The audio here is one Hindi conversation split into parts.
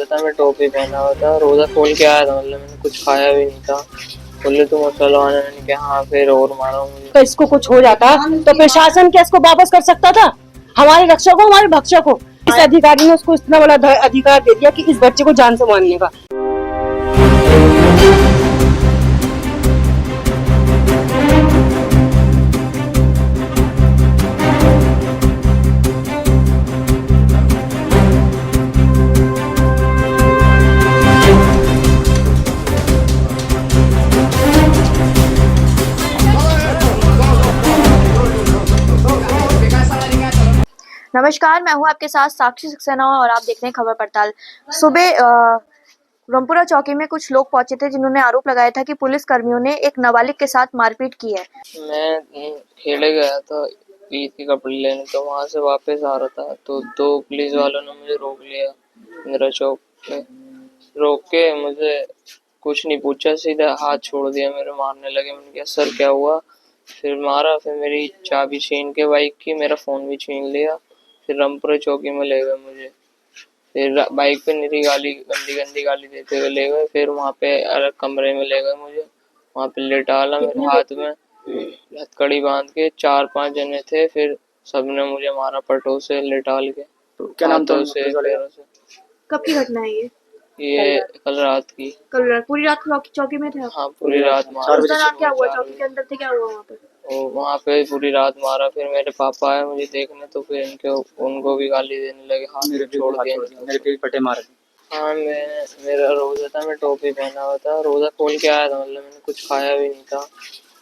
रोजा था, मैं टोपी पहना हुआ था, रोजा खोल के आया था, मतलब मैंने कुछ खाया भी नहीं था। बोले तुम मुसलमान है, मैंने कहा हाँ, फिर और मारा मुझे। तो इसको कुछ हो जाता तो प्रशासन क्या इसको वापस कर सकता था? हमारे रक्षक को, हमारे भक्षक को, इस अधिकारी ने उसको इतना बड़ा अधिकार दे दिया कि इस बच्चे को जान से मारने का। नमस्कार, मैं हूं आपके साथ साक्षी सक्सेना और आप देख रहे हैं खबर पड़ताल। सुबह रामपुरा चौकी में कुछ लोग पहुंचे थे जिन्होंने आरोप लगाया था कि पुलिस कर्मियों ने एक नाबालिग के साथ मारपीट की है। मैं खेले गया था ईद के कपड़े लेने, तो वहां से वापस आ रहा था तो दो पुलिस वालों ने मुझे रोक लिया। मेरा चौक पे रोक के मुझे कुछ नहीं पूछा, सीधा हाथ छोड़ दिया, मेरे मारने लगे। मैंने कहा सर क्या हुआ? फिर मारा, फिर मेरी चाबी छीन के बाइक की, मेरा फोन भी छीन लिया। फिर रामपुरा चौकी में ले गए मुझे, फिर बाइक पे निरी गाली, गंदी गंदी गाली देते हुए ले गए। फिर वहाँ पे अलग कमरे में ले गए मुझे, वहाँ पे लेटाला, मेरे हाथ में हथकड़ी बांध के 4-5 जने थे। फिर सबने मुझे मारा पटो से लेटाल के। तो क्या नाम था से पैरों से। कब की घटना है ये कल रात की। कल पूरी रात चौकी में थे आप? हाँ, पूरी रात चार मारा। बजे उसका नाम क्या हुआ? चौकी के अंदर थे, क्या हुआ वहाँ पे? वहाँ पे पूरी रात मारा। फिर मेरे पापा आए मुझे देखने, तो फिर उनको भी गाली देने लगे, हाथ छोड़ दिया। मेरे भी पटे मारे। हाँ, मेरा रोजा था, मैं टोपी पहना हुआ था, रोजा खोल के आया था, मतलब मैंने कुछ खाया भी नहीं था।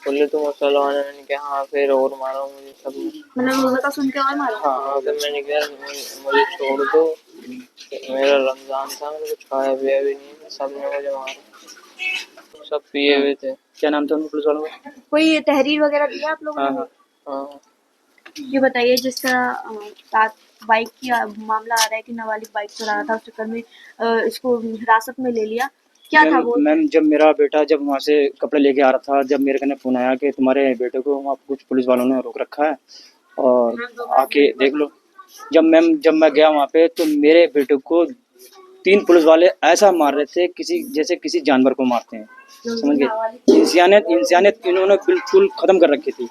बोले तुम मुसलमान है, मैंने कहा हाँ, फिर और मारा मुझे सबने। मैंने रोजा का सुन के और मारा? हाँ, फिर मैंने कहा मुझे छोड़ दो, मेरा रमजान था, मैंने कुछ खाया पिया भी नहीं। सबने मुझे मारा, सब पिए हुए थे। क्या नाम था उन पुलिस वालों का? कोई तहरीर वगैरह दिया आप लोगों ने? हाँ, ये बताइए, जिस तरह रात बाइक की मामला आ रहा है कि नाबालिग बाइक चला रहा था, उस चक्कर में इसको हिरासत में ले लिया, क्या था वो? मैम, जब मेरा बेटा जब वहाँ से कपड़े लेके आ रहा था, जब मेरे कने फोन आया कि तुम्हारे बेटे को वहाँ कुछ पुलिस वालों ने रोक रखा है और आके देख लो। जब मैं गया वहाँ पे तो मेरे बेटे को 3 पुलिस वाले ऐसा मार रहे थे जैसे किसी जानवर को मारते हैं, समझ गए? इंसानियत इन्होंने बिल्कुल खत्म कर रखी थी।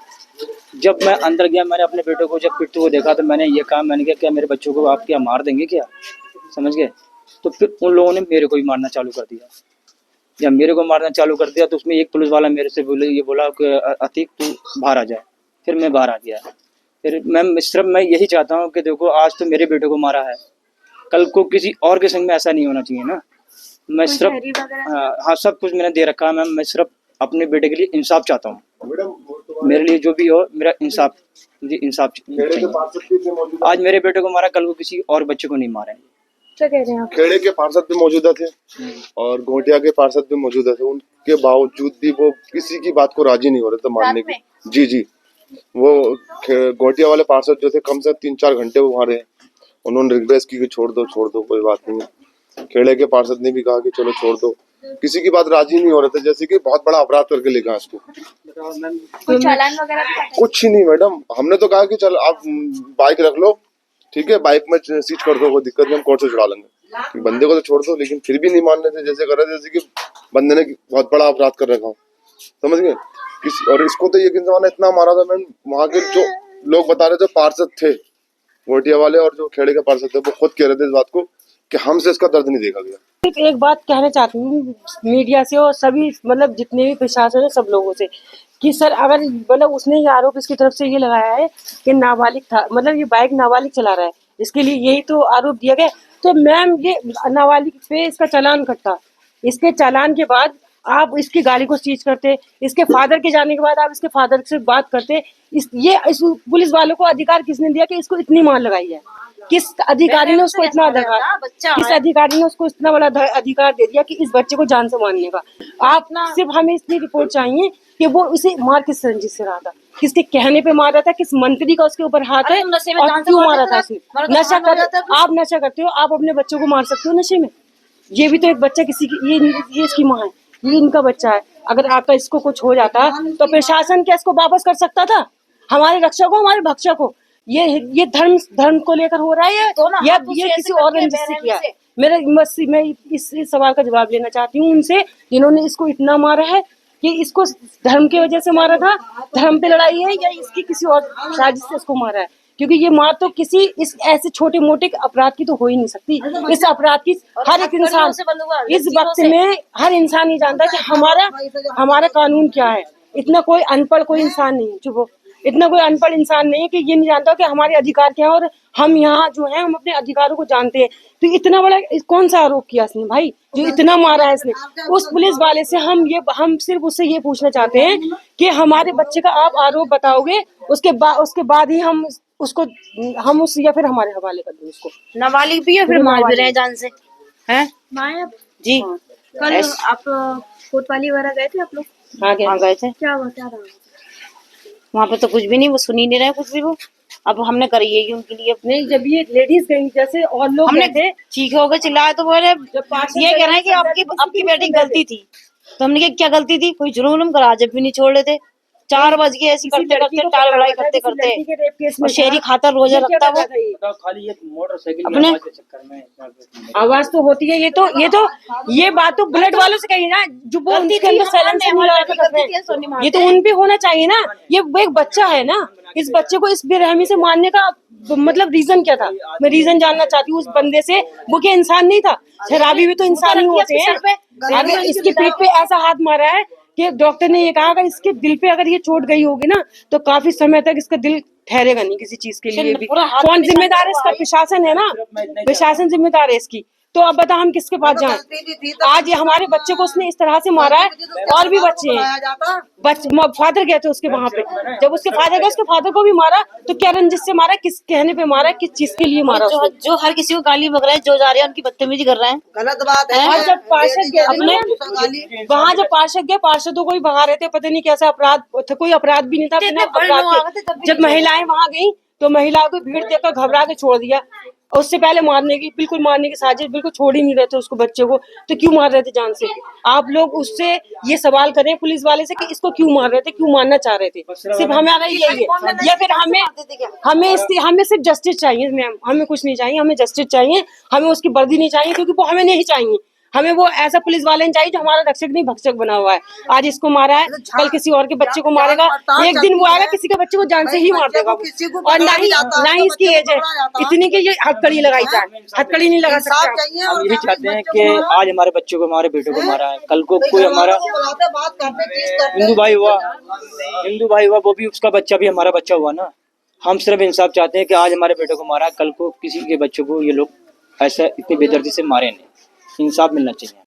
जब मैं अंदर गया, मैंने अपने बेटे को जब पिटते हुए देखा तो मैंने ये कहा, मैंने कहा क्या मेरे बच्चों को आप क्या मार देंगे क्या, समझ गए? तो फिर उन लोगों ने मेरे को ही मारना चालू कर दिया। जब मेरे को मारना चालू कर दिया तो उसमें एक पुलिस वाला मेरे से बोला कि अतीक तू बाहर आ जाए। फिर मैं बाहर आ गया। फिर मैं यही चाहता हूँ कि देखो, आज तो मेरे बेटे को मारा है, कल को किसी और के संग में ऐसा नहीं होना चाहिए ना। मैं सिर्फ हाँ, सब कुछ मैंने दे रखा है मैम। मैं सिर्फ अपने बेटे के लिए इंसाफ चाहता हूँ। मेरे लिए जो भी हो, मेरा इंसाफ, मुझे इंसाफ चाहिए। आज मेरे बेटे को मारा, कल को किसी और बच्चे को नहीं मारे। क्या कह रहे हैं आप? खेड़े के पार्षद भी मौजूदा थे और घोटिया के पार्षद भी मौजूदा थे। उनके बावजूद भी वो किसी की बात को राजी नहीं हो रहे थे मानने की। जी, वो घोटिया वाले पार्षद जो थे, कम से 3-4 घंटे वो वहाँ रहे। उन्होंने रिक्वेस्ट की कि छोड़ दो कोई बात नहीं। खेड़े के पार्षद ने भी कहा कि चलो छोड़ दो, किसी की बात राजी नहीं हो रहे थे, जैसे कि बहुत बड़ा अपराध करके लेगा इसको। कोई चालान वगैरह? कुछ ही नहीं मैडम, हमने तो कहा कि चल आप बाइक रख लो, ठीक है, बाइक में सीज कर दो, कोई दिक्कत नहीं, हम कोर्ट से छुड़ा लेंगे, बंदे को तो छोड़ दो। लेकिन फिर भी नहीं मान रहे थे, जैसे कर रहे थे जैसे कि बंदे ने बहुत बड़ा अपराध कर रखा हो, समझ गए? और इसको तो यकीन जमाना इतना मारा था मैम, वहाँ के जो लोग बता रहे थे पार्षद थे घोटिया वाले और जो खेड़े के पार्षद थे, वो खुद कह रहे थे इस बात को कि हमसे इसका दर्द नहीं देखा गया। एक बात कहना चाहती हूँ मीडिया से और सभी मतलब जितने भी प्रशासन है सब लोगों से कि सर, अगर मतलब उसने ये आरोप इसकी तरफ से ये लगाया है कि नाबालिग था, मतलब ये बाइक नाबालिग चला रहा है, इसके लिए यही तो आरोप दिया गया। तो मैम, ये नाबालिग पे इसका चालान कटता, इसके चालान के बाद आप इसकी गाड़ी को सीज करते, इसके फादर के जाने के बाद आप इसके फादर से बात करते। इस पुलिस वालों को अधिकार किसने दिया कि इसको इतनी मार लगाई है? किस अधिकारी ने उसको इतना किस अधिकारी ने उसको इतना बड़ा अधिकार दे दिया कि इस बच्चे को जान से मारने का? आप सिर्फ हमें इतनी रिपोर्ट चाहिए कि वो उसे मार किस रंजिश से रहा था, किसके कहने पे मार रहा था, किस मंत्री का उसके ऊपर हाथ है और क्यों मारा था उसने? आप नशा करते हो, आप अपने बच्चों को मार सकते हो नशे में? ये भी तो एक बच्चा किसी की, ये इसकी माँ है, ये इनका बच्चा है। अगर आपका इसको कुछ हो जाता तो प्रशासन क्या इसको वापस कर सकता था? हमारे रक्षक को, हमारे भक्षक को, ये धर्म को लेकर हो रहा है या ये किसी और रंजिश से किया है? मेरा बस मैं इस सवाल का जवाब लेना चाहती हूँ उनसे, जिन्होंने इसको इतना मारा है कि इसको धर्म की वजह से मारा था, धर्म पे लड़ाई है या इसकी किसी और साजिश से इसको मारा है, क्योंकि ये मार तो किसी इस ऐसे छोटे मोटे अपराध की तो हो ही नहीं सकती। इस अपराध की हर एक इंसान इस वक्त में हर इंसान ये जानता है कि हमारा कानून क्या है। इतना कोई अनपढ़ कोई इंसान नहीं, चुप हो, इतना कोई अनपढ़ इंसान नहीं है कि ये नहीं जानता कि हमारे अधिकार क्या है, और हम यहाँ जो है हम अपने अधिकारों को जानते हैं। तो इतना बड़ा कौन सा आरोप किया इसने भाई, जो इतना मारा है इसने उस पुलिस वाले से। हम सिर्फ उससे ये पूछना चाहते हैं कि हमारे बच्चे का आप आरोप बताओगे, उसके बाद ही हम उसको या फिर हमारे हवाले कर दें उसको। नाबालिग भी है, फिर मार भी रहे हैं जान से, हैं जी। कल आप कोतवाली वगैरह गए थे आप लोग? हाँ गए थे। क्या रहा? वहाँ पे तो कुछ भी नहीं, वो सुन ही नहीं रहे कुछ भी। वो अब हमने करी है उनके लिए। नहीं, जब ये लेडीज गई जैसे और लोग हमने थे चीखे होकर चिल्लाए तो बोले ये कह रहे हैं कि आपकी बेटी की गलती थी। तो हमने क्या गलती थी? कोई जुर्म करा, जब भी नहीं छोड़ लेते। 4 बज गए ऐसी करते करते टाल लड़ाई करते करते, और शहरी खातर रोजा रखता वो खाली एक मोटरसाइकिल अपने के चक्कर में आवाज तो होती है। ये बात तो बुलेट वालों से कही ना, जो वो उनके अंदर साइलेंसर नहीं लगा करते हैं, ये तो उन पे होना चाहिए ना। ये वो एक बच्चा है ना, इस बच्चे को इस बेरहमी से मारने का मतलब रीजन क्या था? मैं रीजन जानना चाहती हूँ उस बंदे से। वो क्या इंसान नहीं था? शराबी भी तो इंसान ही होते हैं। अगर इसके पेट पे ऐसा हाथ मारा है कि डॉक्टर ने ये कहा अगर इसके दिल पे अगर ये चोट गई होगी ना तो काफी समय तक इसका दिल ठहरेगा नहीं किसी चीज के लिए भी। कौन जिम्मेदार है इसका? प्रशासन है ना, प्रशासन जिम्मेदार है इसकी। तो अब बता हम किसके पास जाएं? आज ये हमारे बच्चे को उसने इस तरह से मारा है, और भी बच्चे हैं। फादर गए थे उसके वहां पे, जब उसके फादर गए उसके फादर को भी मारा, तो क्या रंजिश से मारा, किस कहने पे मारा, किस चीज के लिए मारा? जो हर किसी को गाली बक रहे हैं, जो जा रहे हैं उनकी बदतमीजी कर रहे हैं। गलत बात है। और जब पार्षद गए वहाँ, जब पार्षद गए पार्षदों को भी भगा रहे थे, पता नहीं कैसा अपराध था, कोई अपराध भी नहीं था बिना अपराध के। जब महिलाएं वहां गई तो महिलाओं को भीड़ देखकर घबरा के छोड़ दिया। उससे पहले बिल्कुल मारने की साजिश, बिल्कुल छोड़ ही नहीं रहे थे उसको, बच्चे को। तो क्यों मार रहे थे जान से? आप लोग उससे ये सवाल करें पुलिस वाले से कि इसको क्यों मार रहे थे, क्यों मारना चाह रहे थे? सिर्फ हमारा यही है, या फिर हमें सिर्फ जस्टिस चाहिए मैम, हमें कुछ नहीं चाहिए, हमें जस्टिस चाहिए। हमें उसकी वर्दी नहीं चाहिए, क्योंकि वो हमें नहीं चाहिए। हमें वो ऐसा पुलिस वाले नहीं चाहिए जो हमारा रक्षक नहीं भक्षक बना हुआ है। आज इसको मारा है, कल किसी और के बच्चे को मारेगा, एक दिन वो आएगा किसी के बच्चे को जान से ही मार देगा। और ना ही इसकी एज है इतनी कि ये हथकड़ी लगाई जाए, हथकड़ी नहीं लगा सकते। हम यही चाहते हैं कि आज हमारे बच्चों को, हमारे बेटों को मारा है, कल को कोई हमारा हिंदू भाई हुआ वो भी, उसका बच्चा भी हमारा बच्चा हुआ ना। हम सिर्फ इंसाफ चाहते हैं कि आज हमारे बेटों को मारा है, कल को किसी के बच्चों को ये लोग ऐसा इतनी बेदर्दी से मारे नहीं। इंसाफ मिलना चाहिए।